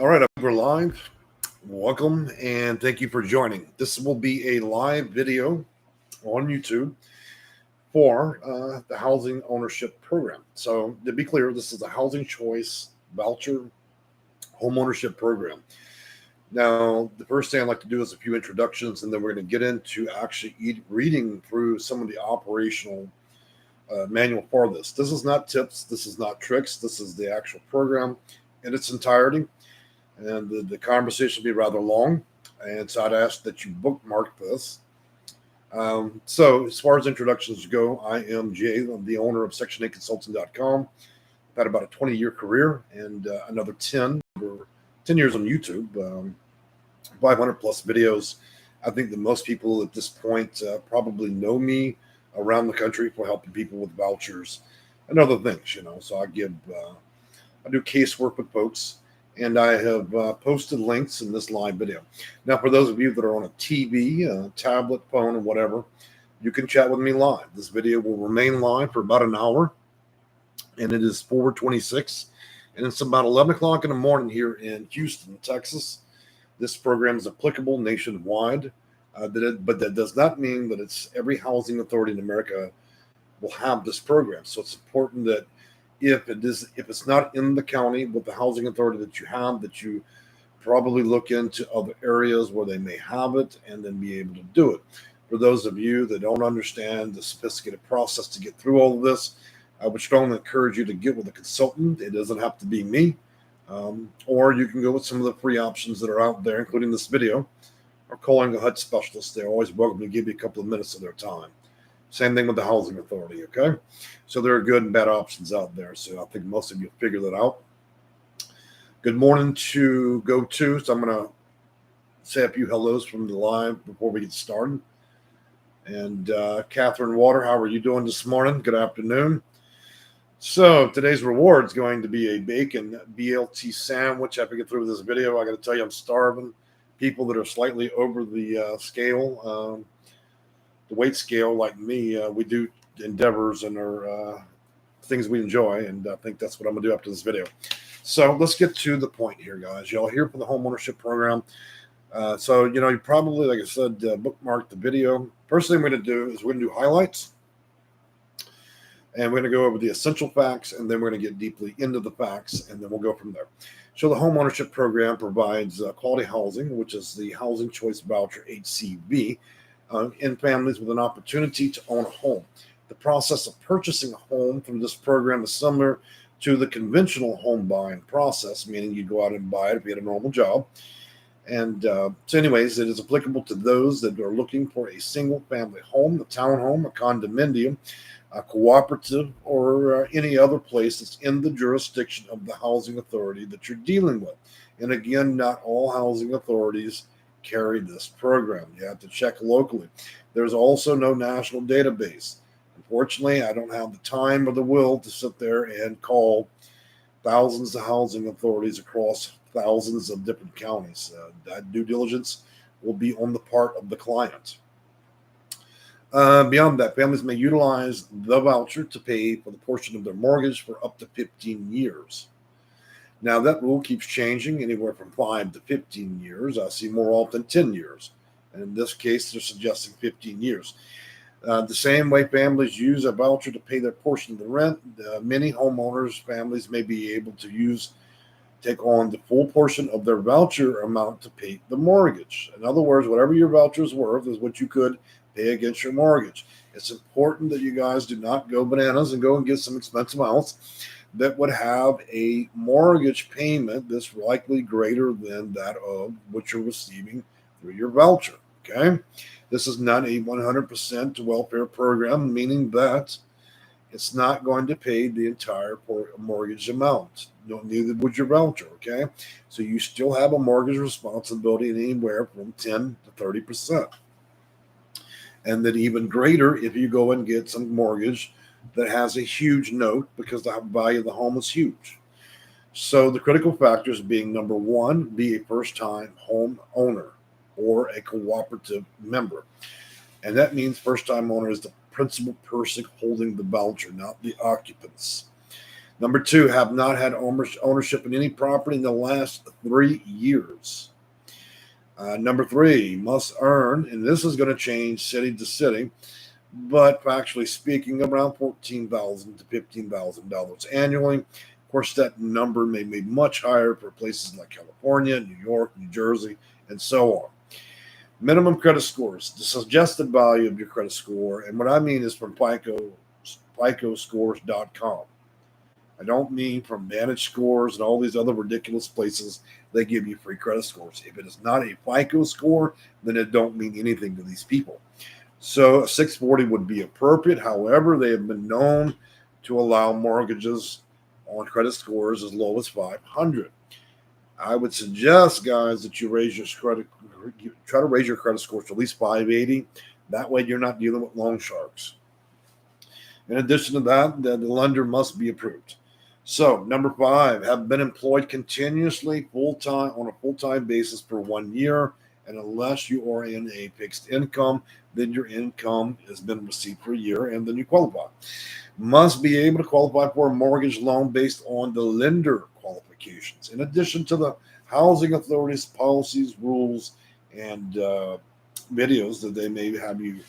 All right, we're live. Welcome and thank you for joining. This will be a live video on YouTube for the Housing Ownership Program. So, to be clear, this is the Housing Choice Voucher Homeownership Program. Now, the first thing I'd like to do is a few introductions, and then we're going to get into actually reading through some of the operational manual for this. This is not tips, this is not tricks, this is the actual program in its entirety. And the conversation will be rather long. And so I'd ask that you bookmark this. So as far as introductions go, I am Jay. I'm the owner of Section8Consulting.com. I've had about a 20-year career and another 10 years on YouTube, 500 plus videos. I think that most people at this point probably know me around the country for helping people with vouchers and other things, So I do casework with folks. And I have posted links in this live video. Now, for those of you that are on a TV, tablet, phone, or whatever, you can chat with me live. This video will remain live for about an hour, and it is 4:26, and it's about 11 o'clock in the morning here in Houston, Texas. This program is applicable nationwide, but that does not mean that it's every housing authority in America will have this program. So it's important that if it's not in the county with the housing authority that you probably look into other areas where they may have it and then be able to do it. For those of you that don't understand the sophisticated process to get through all of this, I would strongly encourage you to get with a consultant. It doesn't have to be me, or you can go with some of the free options that are out there, including this video, or calling a HUD specialist. They're always welcome to give you a couple of minutes of their time. Same thing with the housing authority, okay? So there are good and bad options out there. So I think most of you figure that out. Good morning to go to. So I'm going to say a few hellos from the live before we get started. And Catherine Water, how are you doing this morning? Good afternoon. So today's reward is going to be a bacon BLT sandwich. After I get through this video, I got to tell you I'm starving. People that are slightly over the scale, the weight scale like me, we do endeavors and are things we enjoy, and I think that's what I'm gonna do after this video. So let's get to the point here, guys. Y'all here for the Homeownership Program. So you probably, like I said, bookmark the video. First thing we're gonna do is we're gonna do highlights, and we're gonna go over the essential facts, and then we're gonna get deeply into the facts, and then we'll go from there. So the Homeownership Program provides quality housing, which is the Housing Choice Voucher (HCV). In families with an opportunity to own a home. The process of purchasing a home through this program is similar to the conventional home buying process, meaning you go out and buy it if you had a normal job. And so anyways, it is applicable to those that are looking for a single family home, a townhome, a condominium, a cooperative, or any other place that's in the jurisdiction of the housing authority that you're dealing with. And again, not all housing authorities carry this program. You have to check locally. There's also no national database. Unfortunately, I don't have the time or the will to sit there and call thousands of housing authorities across thousands of different counties. That due diligence will be on the part of the client. Beyond that, families may utilize the voucher to pay for the portion of their mortgage for up to 15 years. Now, that rule keeps changing, anywhere from 5 to 15 years. I see more often 10 years. And in this case, they're suggesting 15 years. The same way families use a voucher to pay their portion of the rent, many homeowners, families may be able to take on the full portion of their voucher amount to pay the mortgage. In other words, whatever your voucher is worth is what you could pay against your mortgage. It's important that you guys do not go bananas and go and get some expensive house that would have a mortgage payment that's likely greater than that of what you're receiving through your voucher, okay? This is not a 100% welfare program, meaning that it's not going to pay the entire mortgage amount. Neither would your voucher, okay? So you still have a mortgage responsibility anywhere from 10 to 30%. And then even greater if you go and get some mortgage that has a huge note because the value of the home is huge. So the critical factors being, number one, be a first-time home owner or a cooperative member. And that means first-time owner is the principal person holding the voucher, not the occupants. Number 2, have not had ownership in any property in the last 3 years. Number 3, must earn, and this is going to change city to city, but factually speaking, around $14,000 to $15,000 annually. Of course, that number may be much higher for places like California, New York, New Jersey, and so on. Minimum credit scores, the suggested value of your credit score, and what I mean is from FICOscores.com. I don't mean from Managed Scores and all these other ridiculous places they give you free credit scores. If it is not a FICO score, then it don't mean anything to these people. So a 640 would be appropriate. However, they have been known to allow mortgages on credit scores as low as 500. I would suggest, guys, that you try to raise your credit scores to at least 580. That way you're not dealing with loan sharks. In addition to that, the lender must be approved. So, number 5, have been employed continuously on a full-time basis for 1 year, and unless you are in a fixed income, then your income has been received for a year, and then you qualify. Must be able to qualify for a mortgage loan based on the lender qualifications. In addition to the housing authorities' policies, rules, and videos that they may have you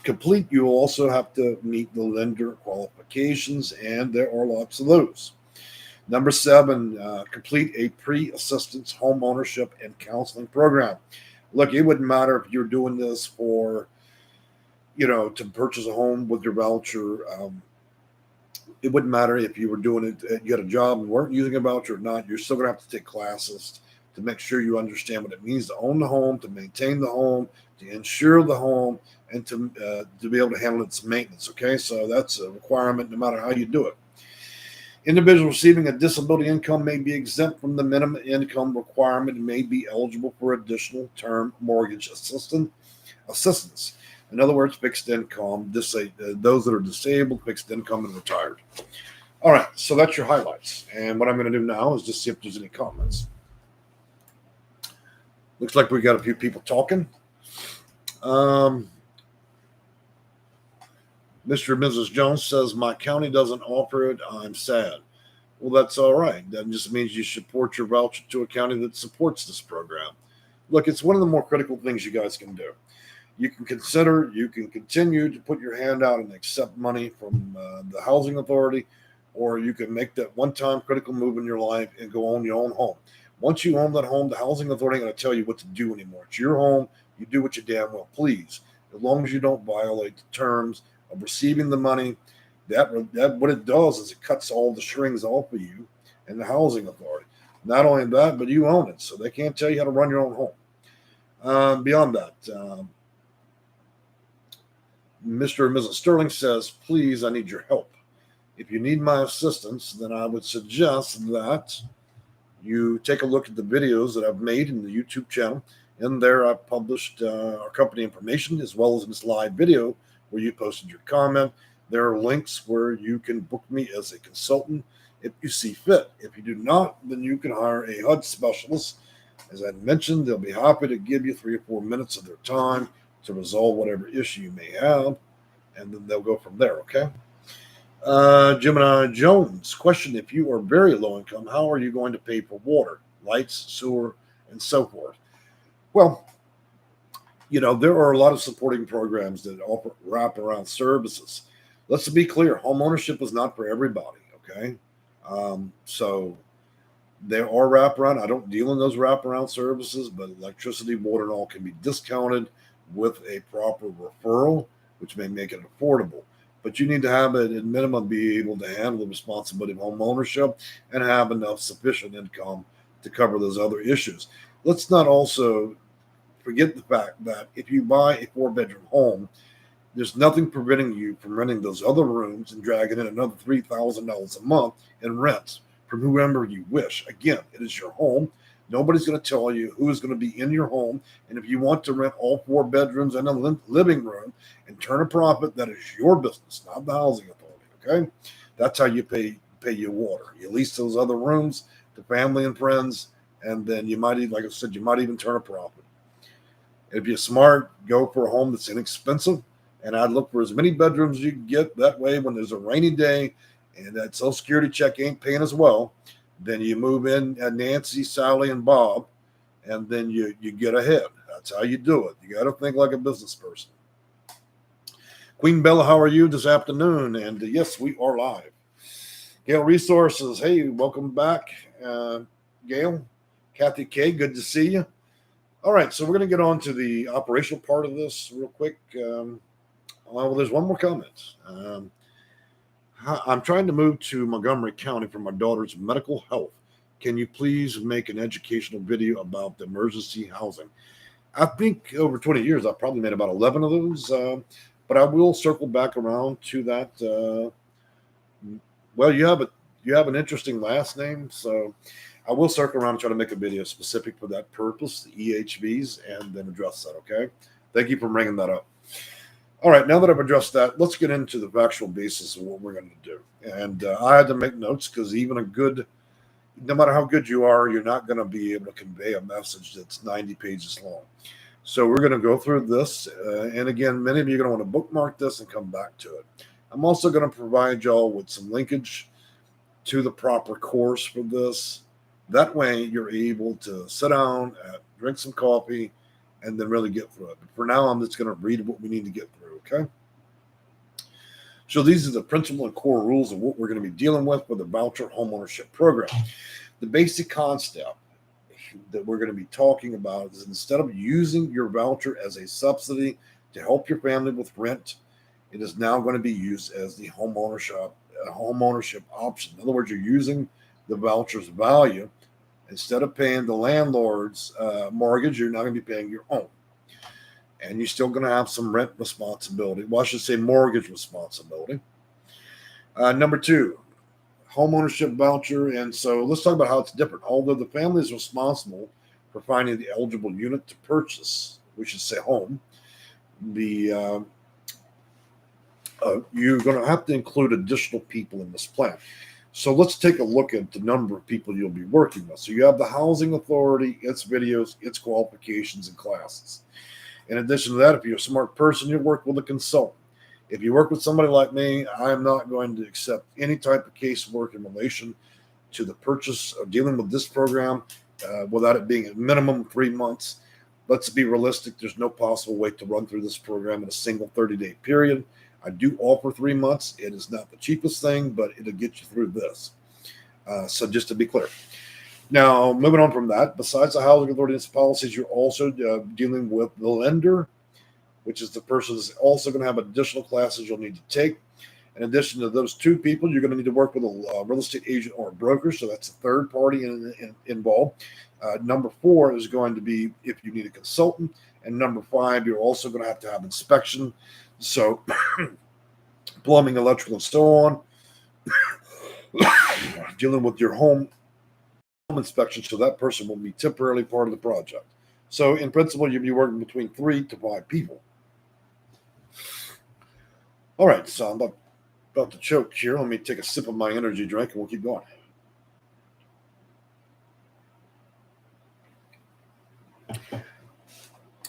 complete, you also have to meet the lender qualifications, and there are lots of those. Number 7, complete a pre-assistance home ownership and counseling program. Look, it wouldn't matter if you're doing this for, to purchase a home with your voucher. It wouldn't matter if you were doing it, you had a job and weren't using a voucher or not. You're still going to have to take classes to make sure you understand what it means to own the home, to maintain the home, to insure the home, and to be able to handle its maintenance. Okay, so that's a requirement no matter how you do it. Individuals receiving a disability income may be exempt from the minimum income requirement and may be eligible for additional term mortgage assistance. In other words, fixed income, those that are disabled, fixed income, and retired. All right, so that's your highlights. And what I'm going to do now is just see if there's any comments. Looks like we got a few people talking. Mr. and Mrs. Jones says, my county doesn't offer it. I'm sad. Well, that's all right. That just means you support your voucher to a county that supports this program. Look, it's one of the more critical things you guys can do. You can continue to put your hand out and accept money from the housing authority, or you can make that one-time critical move in your life and go own your own home. Once you own that home, the housing authority ain't going to tell you what to do anymore. It's your home. You do what you damn well please, as long as you don't violate the terms of receiving the money. That what it does is it cuts all the strings off of you and the housing authority. Not only that, but you own it, so they can't tell you how to run your own home. Beyond that, Mr. and Mrs. Sterling says, please, I need your help. If you need my assistance, then I would suggest that you take a look at the videos that I've made in the YouTube channel. In there, I've published our company information as well as this live video where you posted your comment. There are links where you can book me as a consultant if you see fit. If you do not, then you can hire a HUD specialist. As I mentioned, they'll be happy to give you 3 or 4 minutes of their time to resolve whatever issue you may have, and then they'll go from there, okay? Gemini Jones, question, if you are very low income, how are you going to pay for water, lights, sewer, and so forth? Well, there are a lot of supporting programs that offer wraparound services. Let's be clear, home ownership is not for everybody, okay? So there are wraparound. I don't deal in those wraparound services, but electricity, water, and all can be discounted with a proper referral, which may make it affordable. But you need to have it at minimum be able to handle the responsibility of home ownership and have enough sufficient income to cover those other issues. Let's not also forget the fact that if you buy a 4-bedroom home, there's nothing preventing you from renting those other rooms and dragging in another $3,000 a month in rent from whoever you wish. Again, it is your home. Nobody's going to tell you who is going to be in your home. And if you want to rent all 4 bedrooms and a living room and turn a profit, that is your business, not the housing authority. Okay, that's how you pay your water. You lease those other rooms to family and friends, and then you might, like I said, you might even turn a profit. If you're smart, go for a home that's inexpensive, and I'd look for as many bedrooms as you can get. That way, when there's a rainy day and that Social Security check ain't paying as well, then you move in Nancy, Sally, and Bob, and then you get ahead. That's how you do it. You got to think like a business person. Queen Bella, how are you this afternoon? And yes, we are live. Gale Resources, hey, welcome back. Gail, Kathy K, good to see you. All right, so we're going to get on to the operational part of this real quick. Well, there's one more comment. I'm trying to move to Montgomery County for my daughter's medical health. Can you please make an educational video about the emergency housing? I think over 20 years, I've probably made about 11 of those, but I will circle back around to that. Well, you have an interesting last name, so I will circle around and try to make a video specific for that purpose, the EHVs, and then address that, okay? Thank you for bringing that up. All right, now that I've addressed that, let's get into the factual basis of what we're going to do. And I had to make notes because no matter how good you are, you're not going to be able to convey a message that's 90 pages long. So we're going to go through this. And again, many of you are going to want to bookmark this and come back to it. I'm also going to provide y'all with some linkage to the proper course for this. That way you're able to sit down, drink some coffee, and then really get through it. But for now, I'm just going to read what we need to get through, okay? So these are the principal and core rules of what we're going to be dealing with the voucher homeownership program. The basic concept that we're going to be talking about is instead of using your voucher as a subsidy to help your family with rent, it is now going to be used as the homeownership option. In other words, you're using the voucher's value. Instead of paying the landlord's mortgage, you're now going to be paying your own. And you're still going to have some rent responsibility. Well, I should say mortgage responsibility. Number two, homeownership voucher. And so let's talk about how it's different. Although the family is responsible for finding the eligible unit to purchase, we should say home, you're going to have to include additional people in this plan. So let's take a look at the number of people you'll be working with. So you have the housing authority, its videos, its qualifications and classes. In addition to that, if you're a smart person, you work with a consultant. If you work with somebody like me, I'm not going to accept any type of casework in relation to the purchase or dealing with this program without it being a minimum 3 months. Let's be realistic. There's no possible way to run through this program in a single 30-day period. I do offer 3 months. It is not the cheapest thing, but it'll get you through this. So just to be clear. Now, moving on from that, besides the housing authority's policies, you're also dealing with the lender, which is the person that's also going to have additional classes you'll need to take. In addition to those two people, you're going to need to work with a real estate agent or a broker. So that's a third party involved. Number 4 is going to be if you need a consultant. And number 5, you're also going to have inspection. So plumbing, electrical, and so on. Dealing with your home inspection, so that person will be temporarily part of the project. So in principle, you'll be working between 3 to 5 people. All right, so I'm about to choke here. Let me take a sip of my energy drink and we'll keep going.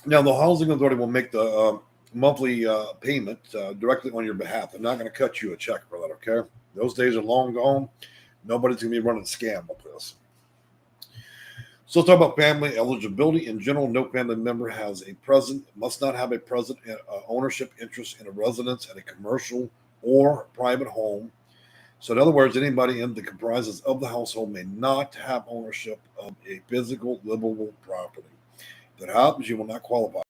Now, the housing authority will make the monthly payment directly on your behalf. They're not going to cut you a check for that, okay? Those days are long gone. Nobody's going to be running a scam with this. So let's talk about family eligibility. In general, no family member must not have a present ownership interest in a residence at a commercial or private home. So in other words, anybody in the comprises of the household may not have ownership of a physical livable property. If that happens, you will not qualify.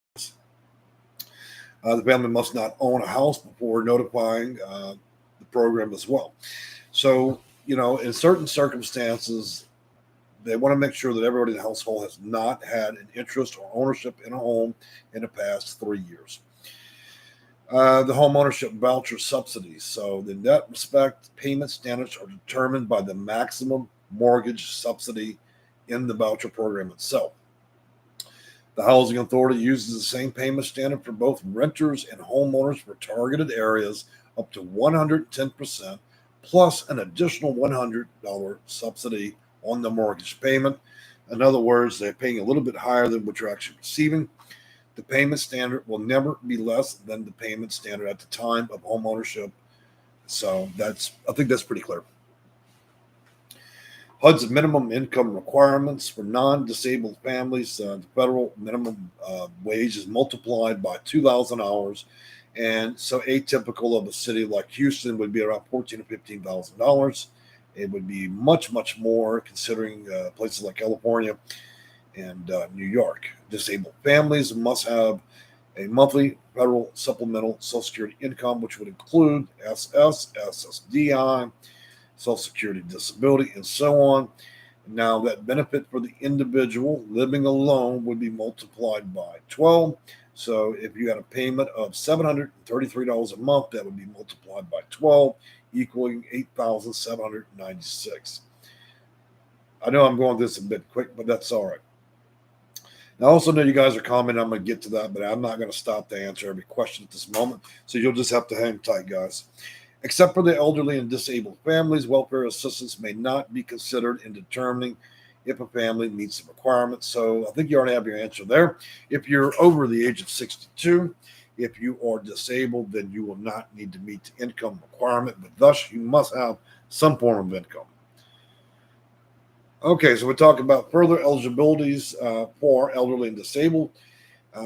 The family must not own a house before notifying the program as well. So, in certain circumstances, they want to make sure that everybody in the household has not had an interest or ownership in a home in the past 3 years. The homeownership voucher subsidies. So in that respect, payment standards are determined by the maximum mortgage subsidy in the voucher program itself. The housing authority uses the same payment standard for both renters and homeowners for targeted areas up to 110% plus an additional $100 subsidy on the mortgage payment. In other words, they're paying a little bit higher than what you're actually receiving. The payment standard will never be less than the payment standard at the time of home ownership So I think that's pretty clear. HUD's minimum income requirements for non-disabled families, the federal minimum wage is multiplied by 2,000 hours, and so atypical of a city like Houston would be around $14,000 to $15,000. It would be much, much more considering places like California and New York. Disabled families must have a monthly federal supplemental Social Security income, which would include SS, SSDI, Social Security disability, and so on. Now, that benefit for the individual living alone would be multiplied by 12. So, if you had a payment of $733 a month, that would be multiplied by 12, equaling $8,796. I know I'm going this a bit quick, but that's all right. Now, I also know you guys are commenting. I'm going to get to that, but I'm not going to stop to answer every question at this moment. So, you'll just have to hang tight, guys. Except for the elderly and disabled families, welfare assistance may not be considered in determining if a family meets the requirements. So I think you already have your answer there. If you're over the age of 62, if you are disabled, then you will not need to meet the income requirement, but thus you must have some form of income. Okay, so we're talking about further eligibilities for elderly and disabled.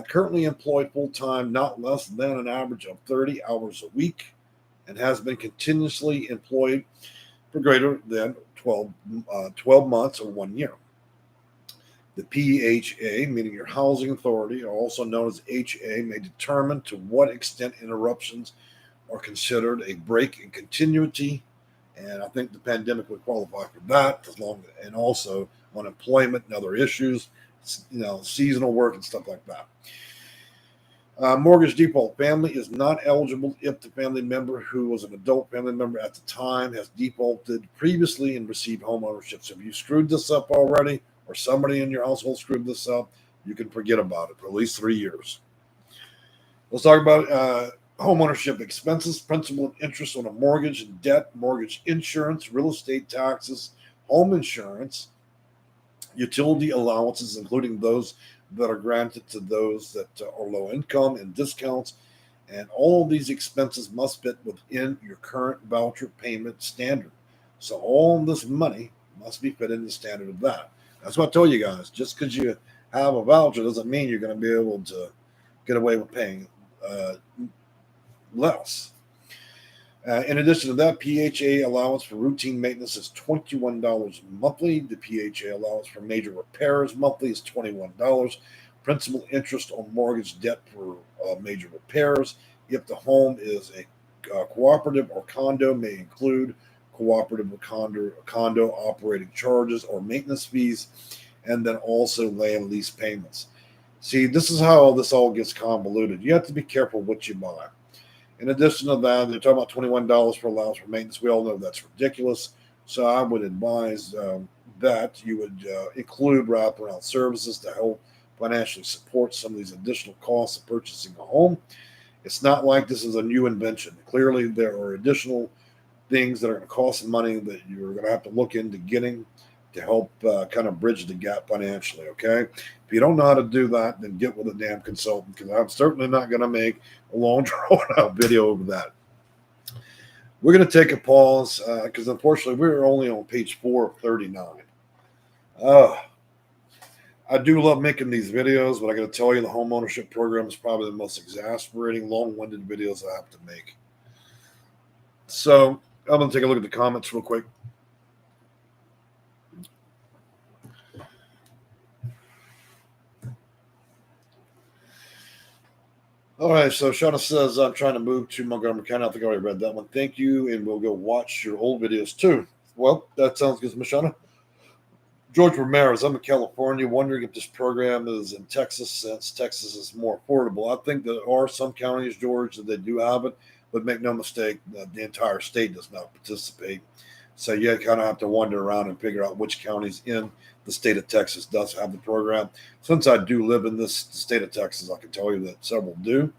Currently employed full-time, not less than an average of 30 hours a week, and has been continuously employed for greater than 12 months or 1 year. The PHA, meaning your housing authority, or also known as HA, may determine to what extent interruptions are considered a break in continuity. And I think the pandemic would qualify for that, and also unemployment and other issues, seasonal work and stuff like that. Mortgage default family is not eligible if the family member who was an adult family member at the time has defaulted previously and received home ownership. So if you screwed this up already, or somebody in your household screwed this up, you can forget about it for at least 3 years. Let's talk about home ownership expenses, principal and interest on a mortgage and debt, mortgage insurance, real estate taxes, home insurance, utility allowances, including those that are granted to those that are low income, and discounts. And all of these expenses must fit within your current voucher payment standard. So all this money must be fit in the standard of that. That's what I told you guys. Just because you have a voucher doesn't mean you're going to be able to get away with paying less. In addition to that, PHA allowance for routine maintenance is $21 monthly. The PHA allowance for major repairs monthly is $21. Principal interest on mortgage debt for major repairs, if the home is a cooperative or condo, may include cooperative or condo operating charges or maintenance fees, and then also land lease payments. See, this is how this all gets convoluted. You have to be careful what you buy. In addition to that, they're talking about $21 for allowance for maintenance. We all know that's ridiculous. So I would advise that you would include wraparound services to help financially support some of these additional costs of purchasing a home. It's not like this is a new invention. Clearly, there are additional things that are going to cost money that you're going to have to look into getting to help kind of bridge the gap financially, okay? If you don't know how to do that, then get with a damn consultant, because I'm certainly not going to make a long drawn-out video over that. We're going to take a pause because unfortunately we're only on page 4 of 39. I do love making these videos, but I got to tell you, the home ownership program is probably the most exasperating, long-winded videos I have to make. So I'm going to take a look at the comments real quick. All right, so Shauna says, I'm trying to move to Montgomery County. I think I already read that one. Thank you, and we'll go watch your old videos too. Well, that sounds good, Miss Shauna. George Ramirez, I'm in California, wondering if this program is in Texas, since Texas is more affordable. I think there are some counties, George, that they do have it, but make no mistake, the entire state does not participate. So you kind of have to wander around and figure out which counties in the state of Texas does have the program. Since I do live in this state of Texas, I can tell you that several do,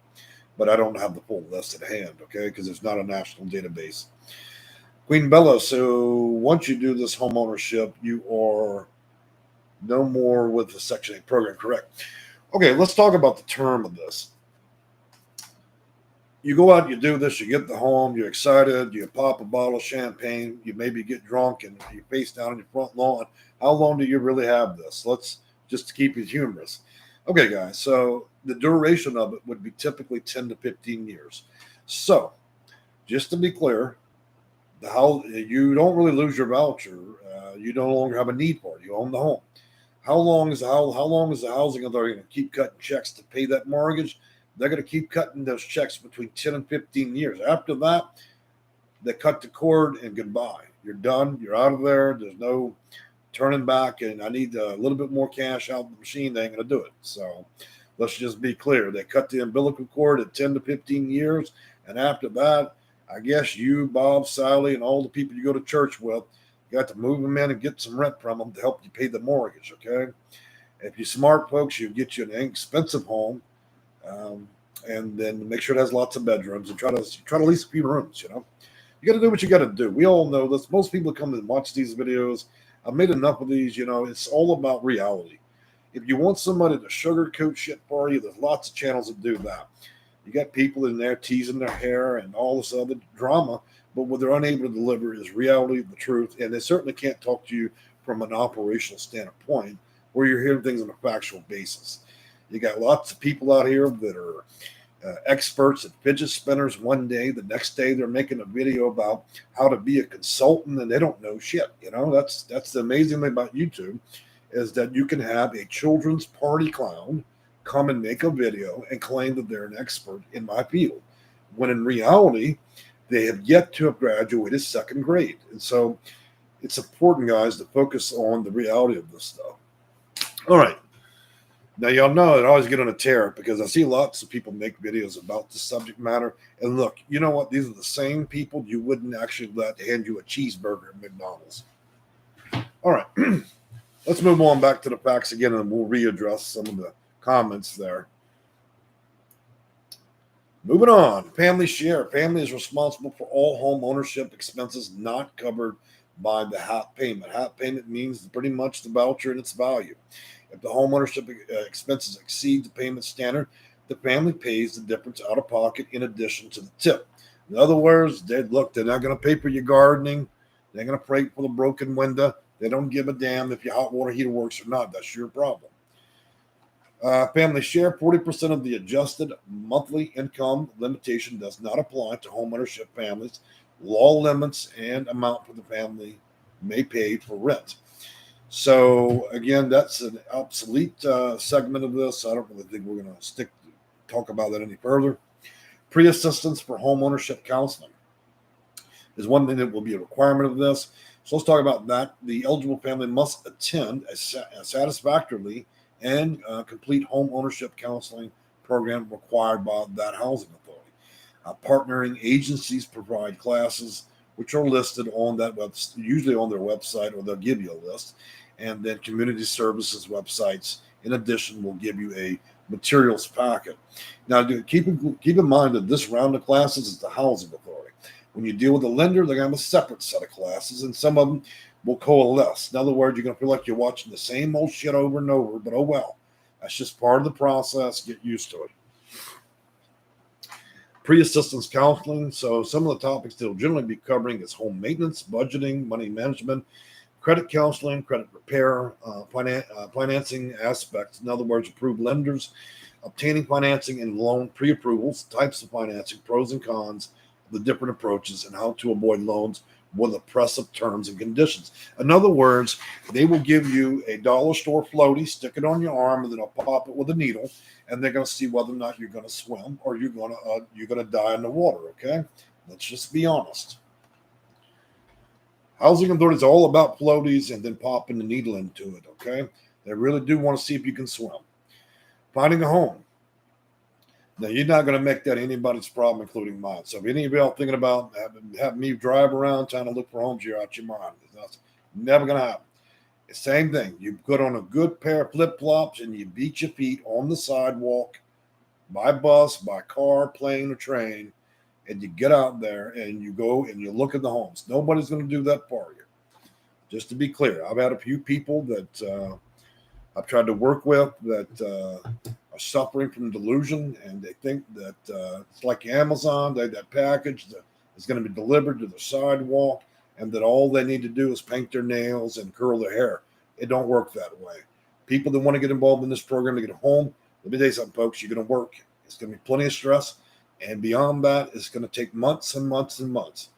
but I don't have the full list at hand, okay, because it's not a national database. Queen Bella, so once you do this home ownership, you are no more with the Section 8 program, correct? Okay, let's talk about the term of this. You go out, you do this, you get the home, you're excited, you pop a bottle of champagne, you maybe get drunk and you face down on your front lawn. How long do you really have this? Let's just to keep it humorous. Okay, guys, so the duration of it would be typically 10 to 15 years. So, just to be clear, the house, you don't really lose your voucher. You no longer have a need for it. You own the home. How long is the housing authority going to keep cutting checks to pay that mortgage? They're going to keep cutting those checks between 10 and 15 years. After that, they cut the cord and goodbye. You're done. You're out of there. There's no turning back. And I need a little bit more cash out of the machine. They ain't going to do it. So let's just be clear. They cut the umbilical cord at 10 to 15 years. And after that, I guess you, Bob, Sally, and all the people you go to church with, you got to move them in and get some rent from them to help you pay the mortgage, okay? If you're smart, folks, you get you an inexpensive home, and then make sure it has lots of bedrooms and try to lease a few rooms. You got to do what you got to do. We all know this. Most people come and watch these videos. I've made enough of these. It's all about reality. If you want somebody to sugarcoat shit for you, there's lots of channels that do that. You got people in there teasing their hair and all this other drama, but what they're unable to deliver is reality, the truth, and they certainly can't talk to you from an operational standpoint where you're hearing things on a factual basis. You got lots of people out here that are experts at fidget spinners one day. The next day, they're making a video about how to be a consultant, and they don't know shit. That's the amazing thing about YouTube is that you can have a children's party clown come and make a video and claim that they're an expert in my field, when in reality, they have yet to have graduated second grade. And so it's important, guys, to focus on the reality of this stuff. All right. Now, y'all know that I always get on a tear because I see lots of people make videos about the subject matter. And look, you know what? These are the same people you wouldn't actually let hand you a cheeseburger at McDonald's. All right. Let's move on back to the facts again, and we'll readdress some of the comments there. Moving on. Family share. Family is responsible for all home ownership expenses not covered by the HAP payment. HAP payment means pretty much the voucher and its value. If the home ownership expenses exceed the payment standard, the family pays the difference out of pocket in addition to the tip. In other words, they're not going to pay for your gardening. They're going to pay for the broken window. They don't give a damn if your hot water heater works or not. That's your problem. Family share, 40% of the adjusted monthly income limitation does not apply to homeownership families. Law limits and amount for the family may pay for rent. So again, that's an obsolete segment of this. I don't really think we're going to talk about that any further. Pre-assistance for homeownership counseling is one thing that will be a requirement of this. So let's talk about that. The eligible family must attend a satisfactorily and complete home ownership counseling program required by that housing authority. Partnering agencies provide classes which are listed on that website, usually on their website, or they'll give you a list. And then community services websites, in addition, will give you a materials packet. Now, keep in mind that this round of classes is the housing authority. When you deal with a lender, they're going to have a separate set of classes, and some of them will coalesce. In other words, you're going to feel like you're watching the same old shit over and over, but oh well. That's just part of the process. Get used to it. Pre-assistance counseling. So some of the topics they'll generally be covering is home maintenance, budgeting, money management, credit counseling, credit repair, financing aspects. In other words, approved lenders, obtaining financing and loan pre-approvals, types of financing, pros and cons, the different approaches, and how to avoid loans with oppressive terms and conditions. In other words, they will give you a dollar store floaty, stick it on your arm, and then they'll pop it with a needle, and they're going to see whether or not you're going to swim or you're going to die in the water. Okay, let's just be honest. Housing authority is all about floaties and then popping the needle into it. Okay, they really do want to see if you can swim. Finding a home. Now, you're not going to make that anybody's problem, including mine. So if any of y'all thinking about having me drive around trying to look for homes, you're out your mind. That's never going to happen. The same thing. You put on a good pair of flip-flops and you beat your feet on the sidewalk, by bus, by car, plane, or train, and you get out there and you go and you look at the homes. Nobody's going to do that for you. Just to be clear, I've had a few people that I've tried to work with that are are suffering from delusion, and they think that it's like Amazon. That package that is going to be delivered to the sidewalk, and that all they need to do is paint their nails and curl their hair. It don't work that way. People that want to get involved in this program to get home, let me tell you something, folks. You're going to work. It's going to be plenty of stress, and beyond that, it's going to take months and months and months.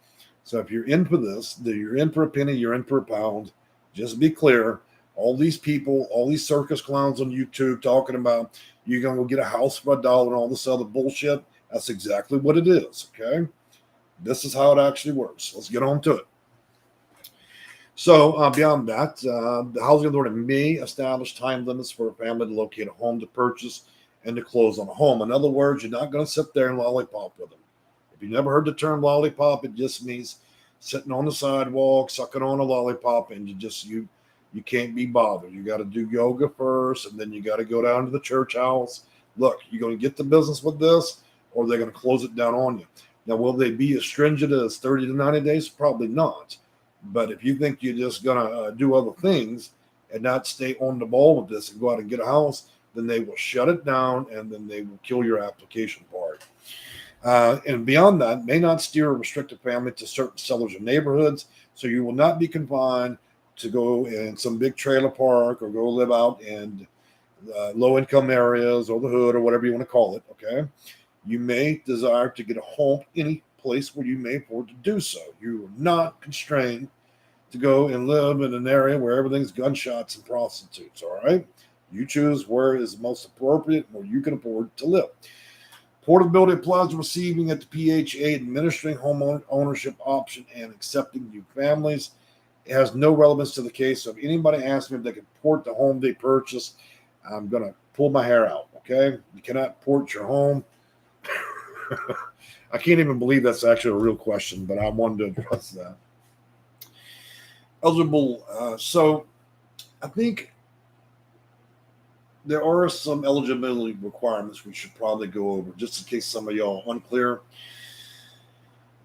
So if you're in for this, you're in for a penny, you're in for a pound. Just be clear. All these people, all these circus clowns on YouTube talking about you're going to go get a house for $1 and all this other bullshit. That's exactly what it is. Okay. This is how it actually works. Let's get on to it. So beyond that, the housing authority may establish time limits for a family to locate a home to purchase and to close on a home. In other words, you're not going to sit there and lollipop with them. If you never heard the term lollipop, it just means sitting on the sidewalk, sucking on a lollipop, and you can't be bothered. You got to do yoga first, and then you got to go down to the church house. Look, you're going to get the business with this, or they're going to close it down on you. Now, will they be as stringent as 30 to 90 days? Probably not. But if you think you're just going to do other things and not stay on the ball with this and go out and get a house, then they will shut it down, and then they will kill your application part. And beyond that, may not steer or restrict a family to certain sellers or neighborhoods. So you will not be confined to go in some big trailer park or go live out in low-income areas or the hood or whatever you want to call it, okay? You may desire to get a home any place where you may afford to do so. You are not constrained to go and live in an area where everything's gunshots and prostitutes, all right? You choose where is most appropriate, where you can afford to live. Portability applies to receiving at the PHA, administering home ownership option, and accepting new families. It has no relevance to the case. So if anybody asks me if they can port the home they purchased, I'm going to pull my hair out, okay? You cannot port your home. I can't even believe that's actually a real question, but I wanted to address that. Eligible. So I think there are some eligibility requirements we should probably go over, just in case some of y'all are unclear.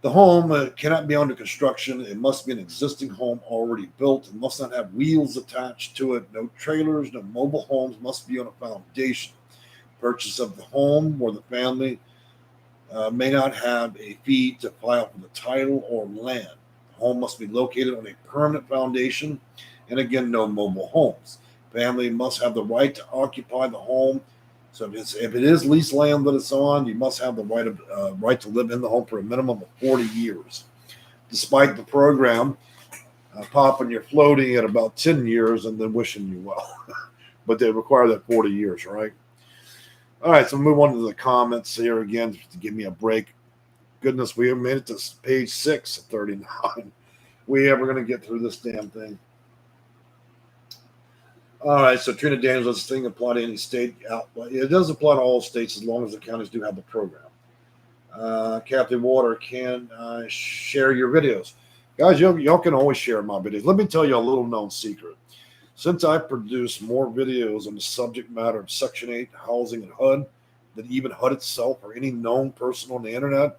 The home cannot be under construction. It must be an existing home already built. It must not have wheels attached to it. No trailers, no mobile homes, must be on a foundation. Purchase of the home or the family may not have a fee to file for the title or land. The home must be located on a permanent foundation, and again, no mobile homes. Family must have the right to occupy the home. So if it is leased land that it's on, you must have the right to live in the home for a minimum of 40 years. Despite the program popping your floating at about 10 years and then wishing you well. But they require that 40 years, right? All right, so move on to the comments here again to give me a break. Goodness, we have made it to page 6 of 39. We ever going to get through this damn thing? All right, so Trina Daniels, does this thing apply to any state? It does apply to all states as long as the counties do have the program. Kathy Water, can share your videos. Guys, y'all can always share my videos. Let me tell you a little known secret. Since I produce more videos on the subject matter of Section 8 housing and HUD than even HUD itself or any known person on the internet,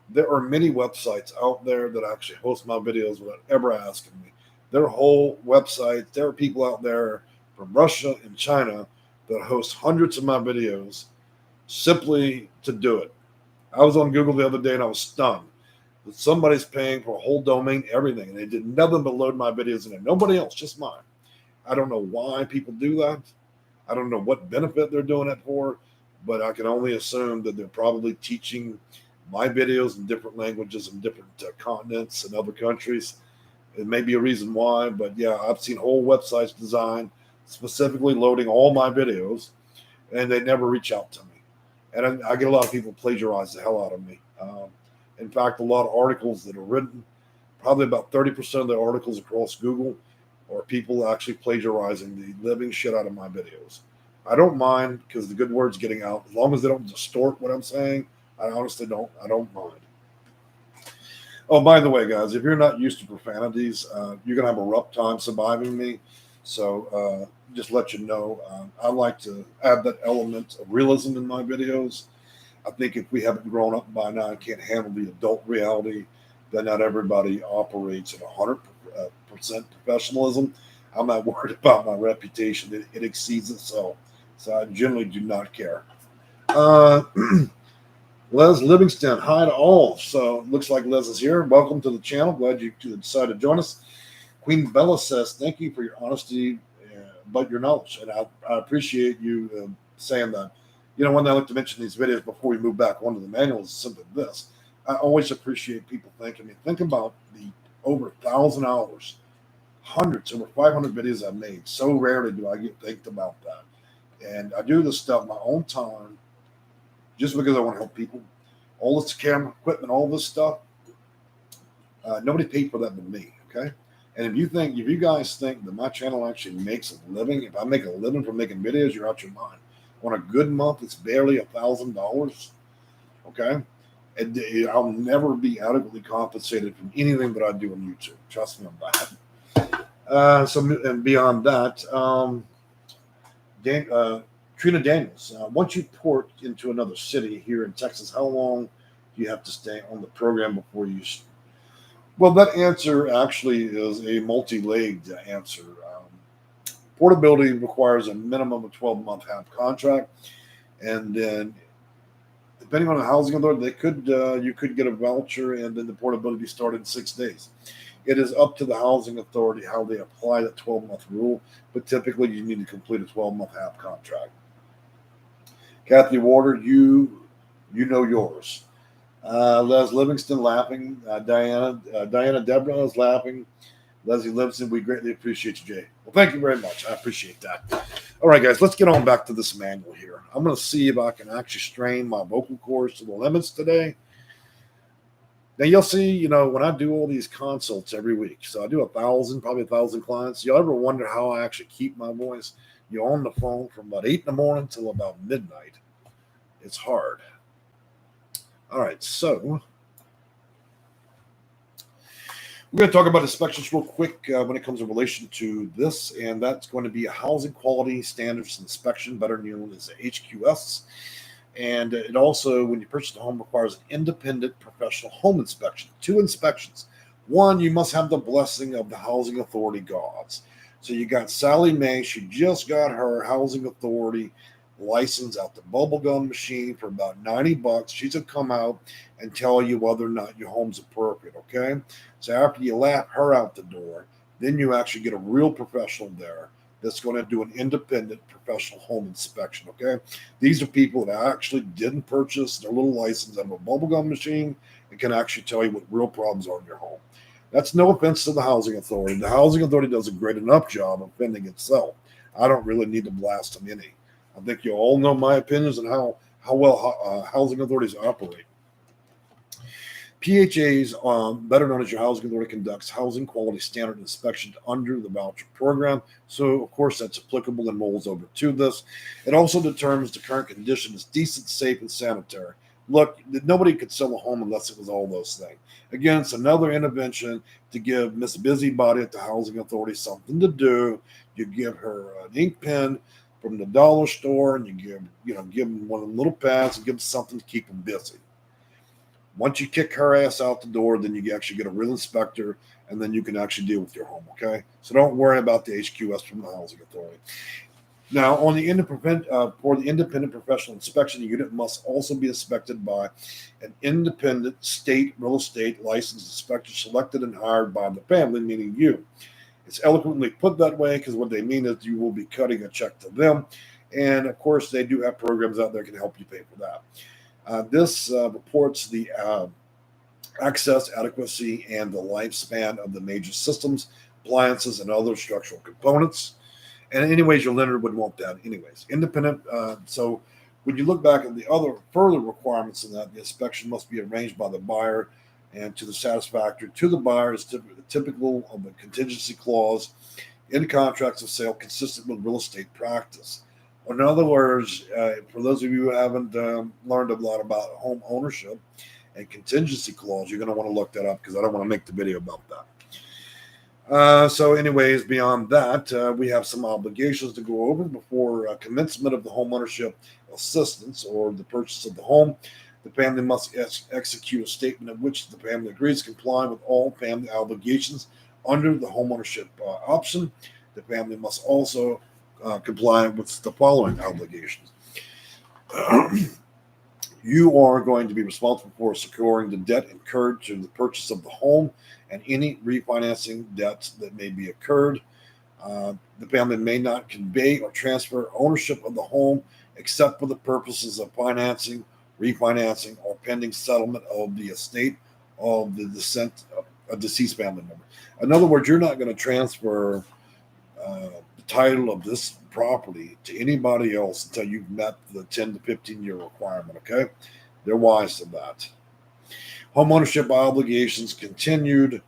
there are many websites out there that actually host my videos without ever asking me. There are whole websites. There are people out there from Russia and China that host hundreds of my videos simply to do it. I was on Google the other day and I was stunned that somebody's paying for a whole domain, everything, and they did nothing but load my videos in there. Nobody else, just mine. I don't know why people do that. I don't know what benefit they're doing it for, but I can only assume that they're probably teaching my videos in different languages in different continents and other countries. It may be a reason why, but yeah, I've seen whole websites designed specifically loading all my videos, and they never reach out to me. And I get a lot of people plagiarize the hell out of me. In fact, a lot of articles that are written, probably about 30% of the articles across Google are people actually plagiarizing the living shit out of my videos. I don't mind because the good word's getting out. As long as they don't distort what I'm saying, I honestly don't. I don't mind. Oh, by the way, guys, if you're not used to profanities, you're going to have a rough time surviving me. So just let you know, I like to add that element of realism in my videos. I think if we haven't grown up by now and can't handle the adult reality, then not everybody operates at 100% professionalism. I'm not worried about my reputation. It exceeds itself. So I generally do not care. Uh, Les Livingston, hi to all. So looks like Les is here. Welcome to the channel. Glad you decided to join us. Queen Bella says, thank you for your honesty, but your knowledge. And I appreciate you saying that. One I like to mention these videos before we move back onto the manual is simply this. I always appreciate people thanking me. Think about the over 1,000 hours, hundreds, over 500 videos I've made. So rarely do I get thanked about that. And I do this stuff my own time just because I want to help people. All this camera equipment, all this stuff, nobody paid for that but me, okay? And if you guys think that my channel actually makes a living, if I make a living from making videos, you're out your mind. On a good month, it's barely $1,000, okay? And I'll never be adequately compensated from anything that I do on YouTube. Trust me on that. And beyond that, Trina Daniels, once you port into another city here in Texas, how long do you have to stay on the program before you? Well, that answer actually is a multi-legged answer. Portability requires a minimum of 12-month HAP contract, and then depending on the housing authority, you could get a voucher, and then the portability be started in 6 days. It is up to the housing authority how they apply that 12-month rule, but typically you need to complete a 12-month HAP contract. Kathy Warder, you know yours. Les Livingston laughing. Diana Deborah is laughing. Leslie Livingston, we greatly appreciate you, Jay. Well, thank you very much. I appreciate that. All right, guys, let's get on back to this manual here. I'm going to see if I can actually strain my vocal cords to the limits today. Now, you'll see, when I do all these consults every week, so I do probably 1,000 clients. You'll ever wonder how I actually keep my voice? You're on the phone from about 8 in the morning till about midnight. It's hard. All right, so we're going to talk about inspections real quick when it comes in relation to this, and that's going to be a Housing Quality Standards Inspection, better known as HQS. And it also, when you purchase a home, requires an independent professional home inspection. 2 inspections. One, you must have the blessing of the housing authority gods. So you got Sally Mae. She just got her housing authority license out the bubblegum machine for about $90. She's going to come out and tell you whether or not your home's appropriate, okay? So after you lap her out the door, then you actually get a real professional there that's going to do an independent professional home inspection, okay? These are people that actually didn't purchase their little license out of a bubblegum machine and can actually tell you what real problems are in your home. That's no offense to the housing authority. The housing authority does a great enough job of fending itself. I don't really need to blast them any. I think you all know my opinions on how well housing authorities operate. PHAs, better known as your housing authority, conducts housing quality standard inspections under the voucher program. So, of course, that's applicable and rolls over to this. It also determines the current condition is decent, safe, and sanitary. Look, nobody could sell a home unless it was all those things. Again, it's another intervention to give Miss Busybody at the housing authority something to do. You give her an ink pen from the dollar store, and you give them one of the little pads and give them something to keep them busy. Once you kick her ass out the door, then you actually get a real inspector, and then you can actually deal with your home, okay? So don't worry about the HQS from the housing authority. Now, on the for the independent professional inspection, the unit must also be inspected by an independent state real estate licensed inspector selected and hired by the family, meaning you. It's eloquently put that way because what they mean is you will be cutting a check to them. And, of course, they do have programs out there that can help you pay for that. This reports the access, adequacy, and the lifespan of the major systems, appliances, and other structural components. And anyways, your lender would want that anyways. Independent. So when you look back at the other further requirements in that, the inspection must be arranged by the buyer and to the satisfactory to the buyer is typical of a contingency clause in contracts of sale consistent with real estate practice. In other words, for those of you who haven't learned a lot about home ownership and contingency clause, you're going to want to look that up because I don't want to make the video about that. So anyways, beyond that, we have some obligations to go over before commencement of the homeownership assistance or the purchase of the home. The family must execute a statement in which the family agrees to comply with all family obligations under the homeownership option. The family must also compliant with the following obligations. You are going to be responsible for securing the debt incurred to the purchase of the home and any refinancing debts that may be incurred. The family may not convey or transfer ownership of the home except for the purposes of financing, refinancing, or pending settlement of the estate of the deceased family member. In other words, you're not going to transfer the title of this property to anybody else until you've met the 10 to 15 year requirement. Okay, they're wise to that. Home ownership obligations continued.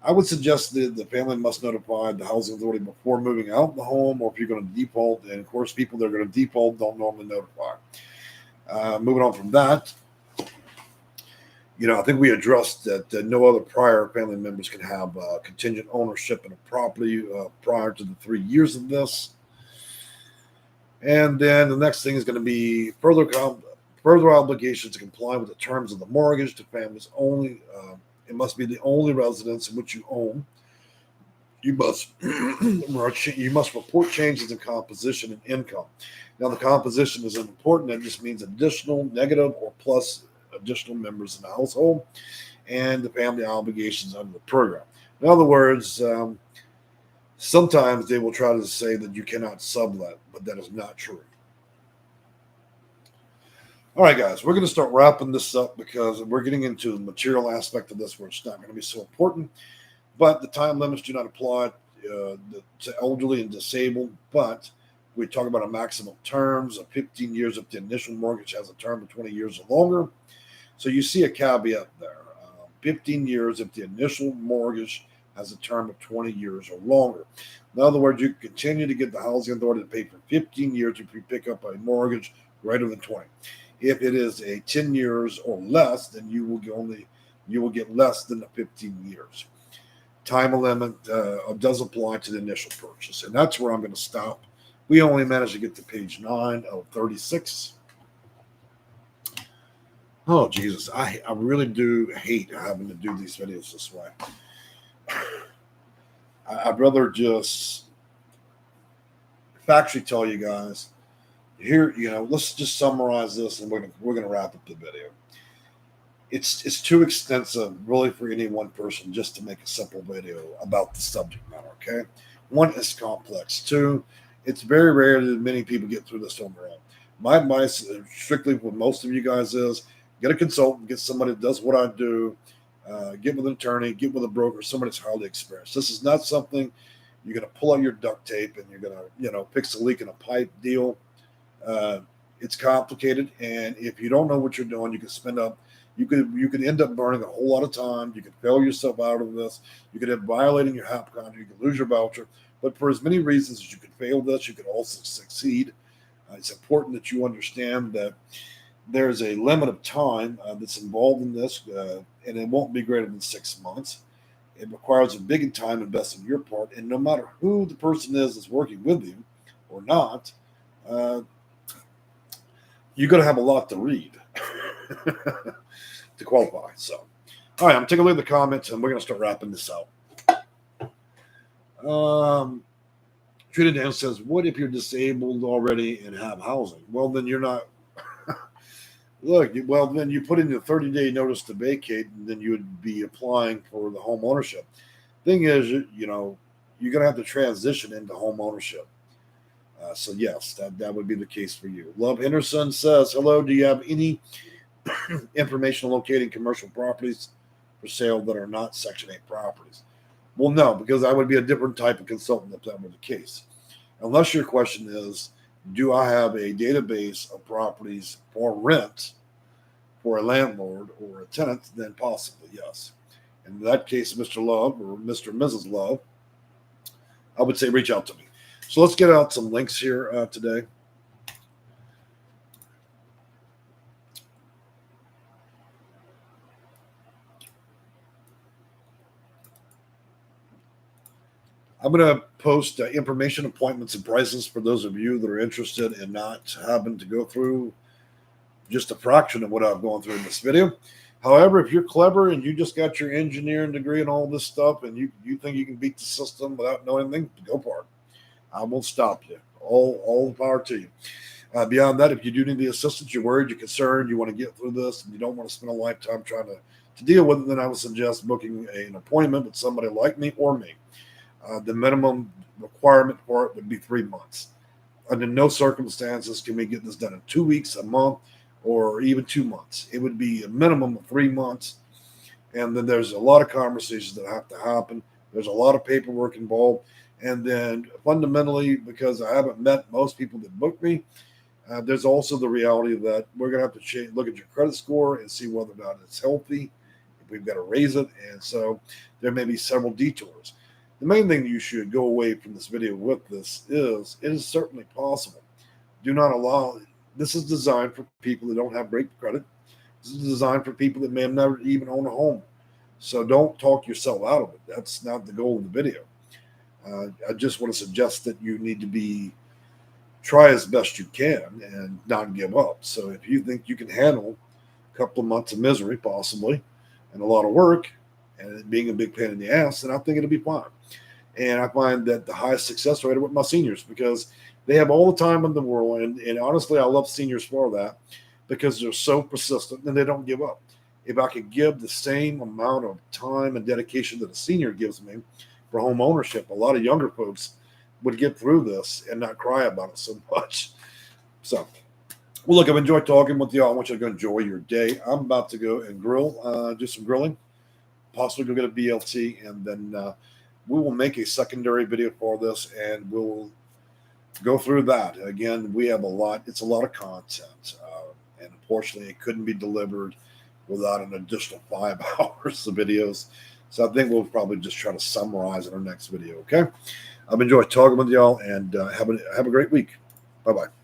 I would suggest that the family must notify the housing authority before moving out the home, or if you're going to default. And of course, people that are going to default don't normally notify. Moving on from that, I think we addressed that no other prior family members can have contingent ownership in a property prior to the 3 years of this. And then the next thing is going to be further obligations to comply with the terms of the mortgage to families only. It must be the only residence in which you own. You must report changes in composition and income. Now, the composition is important. That just means additional, negative, or plus additional members in the household and the family obligations under the program. In other words, sometimes they will try to say that you cannot sublet, but that is not true. All right, guys, we're going to start wrapping this up because we're getting into the material aspect of this where it's not going to be so important. But the time limits do not apply to elderly and disabled. But we talk about a maximum terms of 15 years if the initial mortgage has a term of 20 years or longer. So you see a caveat there. 15 years if the initial mortgage has a term of 20 years or longer. In other words, you can continue to get the housing authority to pay for 15 years if you pick up a mortgage greater than 20. If it is a 10 years or less, then you will get less than the 15 years. Time limit does apply to the initial purchase, and that's where I'm going to stop. We only managed to get to page 9 of 36. Oh, Jesus, I really do hate having to do these videos this way. I'd rather just factually tell you guys. Here, let's just summarize this, and we're gonna wrap up the video. It's too extensive, really, for any one person just to make a simple video about the subject matter. Okay, one, it's complex. Two, it's very rare that many people get through this on their own. My advice, strictly with most of you guys, is get a consultant, get somebody that does what I do, get with an attorney, get with a broker, somebody that's highly experienced. This is not something you're gonna pull out your duct tape and you're gonna fix a leak in a pipe deal. It's complicated, and if you don't know what you're doing, you could end up burning a whole lot of time. You could fail yourself out of this. You could end up violating your HUD contract. You could lose your voucher. But for as many reasons as you could fail this, you could also succeed. It's important that you understand that there's a limit of time that's involved in this, and it won't be greater than 6 months. It requires a big time investment on your part, and no matter who the person is that's working with you or not, you're going to have a lot to read to qualify. So, all right, I'm taking a look at the comments, and we're going to start wrapping this out. Trinidad says, what if you're disabled already and have housing? Well, then you're not. Then you put in your 30-day notice to vacate, and then you would be applying for the home ownership. Thing is, you're going to have to transition into home ownership. So yes, that would be the case for you. Love Henderson says, hello, do you have any information locating commercial properties for sale that are not Section 8 properties? Well, no, because I would be a different type of consultant if that were the case. Unless your question is, do I have a database of properties for rent for a landlord or a tenant? Then possibly, yes. In that case, Mr. Love or Mr. and Mrs. Love, I would say reach out to me. So let's get out some links here today. I'm going to post information, appointments, and prices for those of you that are interested in not having to go through just a fraction of what I've gone through in this video. However, if you're clever and you just got your engineering degree and all this stuff and you think you can beat the system without knowing anything, go for it. I won't stop you. All the power to you. Beyond that, if you do need the assistance, you're worried, you're concerned, you want to get through this, and you don't want to spend a lifetime trying to deal with it, then I would suggest booking an appointment with somebody like me or me. The minimum requirement for it would be 3 months. Under no circumstances can we get this done in 2 weeks, a month, or even 2 months. It would be a minimum of 3 months. And then there's a lot of conversations that have to happen. There's a lot of paperwork involved. And then fundamentally, because I haven't met most people that book me, there's also the reality that we're going to have to look at your credit score and see whether or not it's healthy. If we've got to raise it. And so there may be several detours. The main thing you should go away from this video with this is it is certainly possible. Do not allow, this is designed for people that don't have great credit. This is designed for people that may have never even owned a home. So don't talk yourself out of it. That's not the goal of the video. I just want to suggest that you need to try as best you can and not give up. So if you think you can handle a couple of months of misery, possibly, and a lot of work, and it being a big pain in the ass, then I think it'll be fine. And I find that the highest success rate are with my seniors because they have all the time in the world. And honestly, I love seniors for that because they're so persistent and they don't give up. If I could give the same amount of time and dedication that a senior gives me for home ownership, a lot of younger folks would get through this and not cry about it so much. So, well, look, I've enjoyed talking with y'all. I want you to go enjoy your day. I'm about to go and grill, do some grilling, possibly go get a BLT, and then we will make a secondary video for this, and we'll go through that. Again, we have a lot. It's a lot of content, and unfortunately, it couldn't be delivered without an additional 5 hours of videos. So I think we'll probably just try to summarize in our next video. Okay. I've enjoyed talking with y'all, and have a great week. Bye-bye.